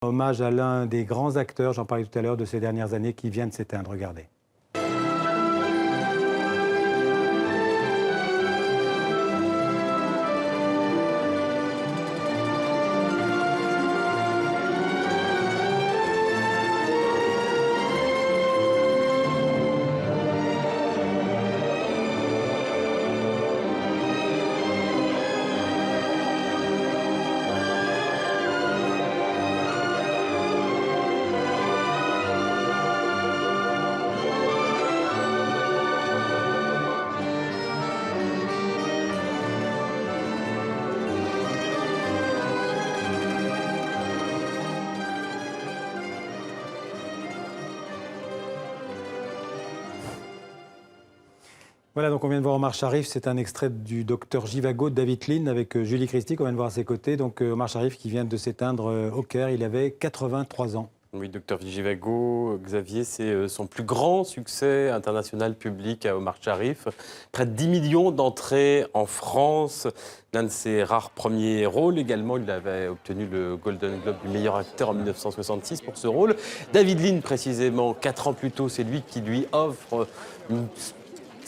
Hommage à l'un des grands acteurs, j'en parlais tout à l'heure, de ces dernières années qui vient de s'éteindre. Regardez. Voilà, donc on vient de voir Omar Sharif, c'est un extrait du Docteur Jivago de David Lean avec Julie Christie qu'on vient de voir à ses côtés. Donc Omar Sharif qui vient de s'éteindre au Caire, il avait 83 ans. Oui, Docteur Jivago, Xavier, c'est son plus grand succès international public à Omar Sharif. Près de 10 millions d'entrées en France, l'un de ses rares premiers rôles. Également, il avait obtenu le Golden Globe du meilleur acteur en 1966 pour ce rôle. David Lean, précisément, 4 ans plus tôt, c'est lui qui lui offre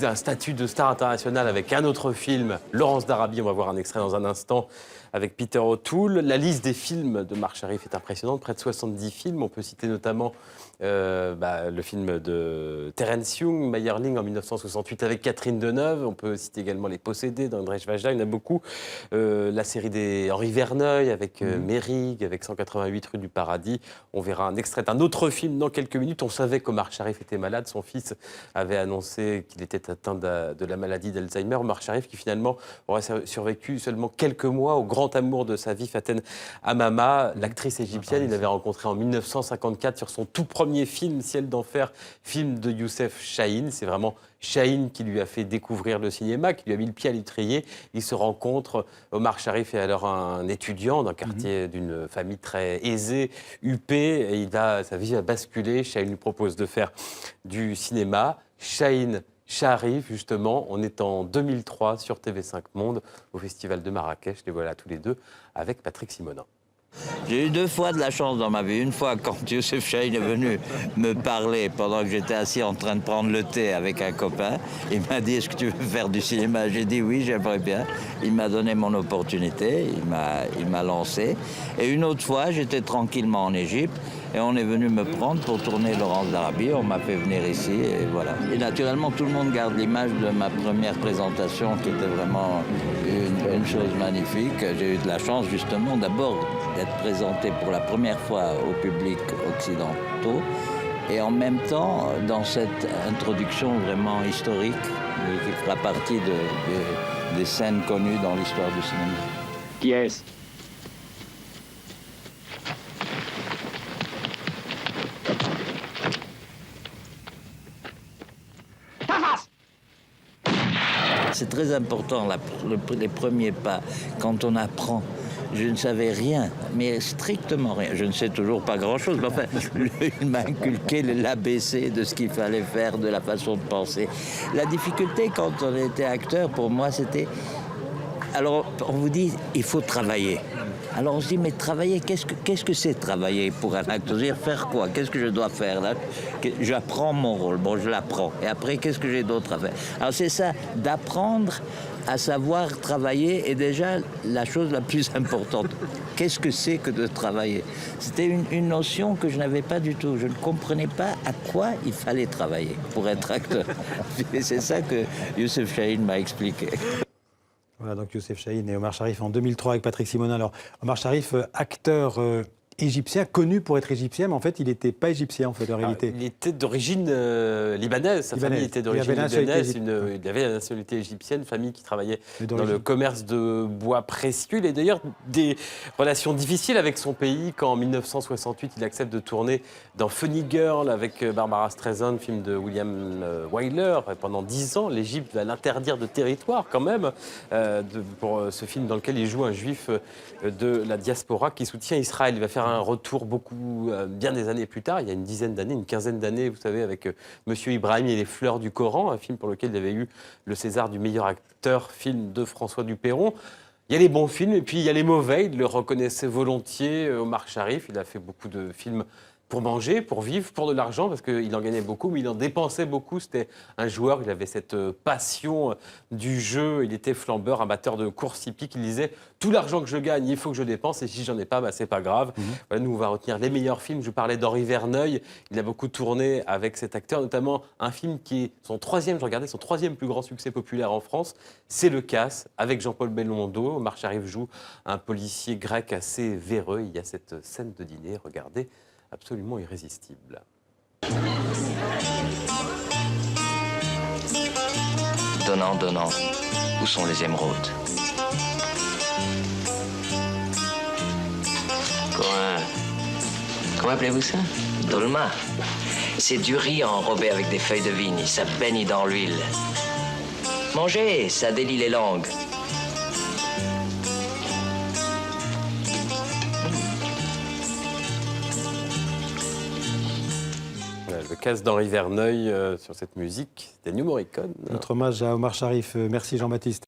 un statut de star international avec un autre film, Laurence d'Arabie. On va voir un extrait dans un instant avec Peter O'Toole. La liste des films de Omar Sharif est impressionnante, près de 70 films. On peut citer notamment le film de Terence Young, Mayerling en 1968 avec Catherine Deneuve. On peut citer également Les Possédés d'Andrzej Wajda, il y en a beaucoup. La série des Henri Verneuil avec Mérig, avec 188 rue du Paradis. On verra un extrait d'un autre film dans quelques minutes. On savait qu'Omar Sharif était malade. Son fils avait annoncé qu'il était atteint de la maladie d'Alzheimer. Omar Sharif qui finalement aurait survécu seulement quelques mois au grand amour de sa vie, Faten Hamama, l'actrice égyptienne. Il l'avait rencontrée en 1954 sur son tout premier film, Ciel d'enfer, film de Youssef Chahine. C'est vraiment Chahine qui lui a fait découvrir le cinéma, qui lui a mis le pied à l'étrier. Ils se rencontrent. Omar Sharif est alors un étudiant d'un quartier d'une famille très aisée, huppée, et sa vie a basculé. Chahine lui propose de faire du cinéma. Chahine Sharif, justement, on est en 2003 sur TV5 Monde, au Festival de Marrakech. Les voilà tous les deux avec Patrick Simonin. J'ai eu 2 fois de la chance dans ma vie. Une fois, quand Youssef Chahine est venu me parler pendant que j'étais assis en train de prendre le thé avec un copain. Il m'a dit, est-ce que tu veux faire du cinéma? J'ai dit oui, j'aimerais bien. Il m'a donné mon opportunité, il m'a lancé. Et une autre fois, j'étais tranquillement en Égypte et on est venu me prendre pour tourner Laurence d'Arabie. On m'a fait venir ici et voilà. Et naturellement, tout le monde garde l'image de ma première présentation qui était vraiment une chose magnifique. J'ai eu de la chance justement d'abord d'être présenté pour la première fois au public occidentaux et en même temps dans cette introduction vraiment historique qui fera partie des scènes connues dans l'histoire du cinéma. Qui est-ce? C'est très important, les premiers pas, quand on apprend. Je ne savais rien, mais strictement rien. Je ne sais toujours pas grand-chose, mais enfin, il m'a inculqué l'ABC de ce qu'il fallait faire, de la façon de penser. La difficulté, quand on était acteur, pour moi, c'était... Alors, on vous dit, il faut travailler. Alors on se dit, mais travailler, qu'est-ce que c'est travailler pour un acteur? Dire faire quoi? Qu'est-ce que je dois faire là? J'apprends mon rôle, bon je l'apprends. Et après, qu'est-ce que j'ai d'autre à faire? Alors c'est ça, d'apprendre à savoir travailler est déjà la chose la plus importante. Qu'est-ce que c'est que de travailler? C'était une notion que je n'avais pas du tout. Je ne comprenais pas à quoi il fallait travailler pour être acteur. Et c'est ça que Youssef Chahine m'a expliqué. Voilà, donc Youssef Chahine et Omar Sharif en 2003 avec Patrick Simonin. Alors, Omar Sharif, acteur égyptien, connu pour être égyptien, mais en fait, il n'était pas égyptien, en fait, en réalité. Il était d'origine libanaise. Sa famille était d'origine libanaise. Il avait la nationalité égyptienne, famille qui travaillait dans le commerce de bois précieux. Il a d'ailleurs des relations difficiles avec son pays quand, en 1968, il accepte de tourner dans Funny Girl avec Barbara Streisand, film de William Wyler. Et pendant 10 ans, l'Égypte va l'interdire de territoire, quand même, pour ce film dans lequel il joue un juif de la diaspora qui soutient Israël. Il va faire un retour bien des années plus tard, il y a une dizaine d'années, une quinzaine d'années, vous savez, avec Monsieur Ibrahim et les fleurs du Coran, un film pour lequel il avait eu le César du meilleur acteur, film de François Dupeyron. Il y a les bons films et puis il y a les mauvais. Il le reconnaissait volontiers, Omar Sharif. Il a fait beaucoup de films pour manger, pour vivre, pour de l'argent, parce qu'il en gagnait beaucoup, mais il en dépensait beaucoup. C'était un joueur, il avait cette passion du jeu. Il était flambeur, amateur de course hippique. Il disait, tout l'argent que je gagne, il faut que je dépense, et si j'en ai pas, bah, c'est pas grave. Voilà, nous, on va retenir les meilleurs films. Je parlais d'Henri Verneuil. Il a beaucoup tourné avec cet acteur, notamment un film qui est son troisième plus grand succès populaire en France, c'est Le Casse, avec Jean-Paul Belmondo. Omar Sharif joue un policier grec assez véreux. Il y a cette scène de dîner, regardez, absolument irrésistible. Donnant, donnant, où sont les émeraudes? Comment appelez-vous ça? Dolma. C'est du riz enrobé avec des feuilles de vigne. Ça baigne dans l'huile. Mangez, ça délie les langues. Voilà, Le Casse d'Henri Verneuil sur cette musique, c'était New Morricone. Notre hommage à Omar Sharif. Merci Jean-Baptiste.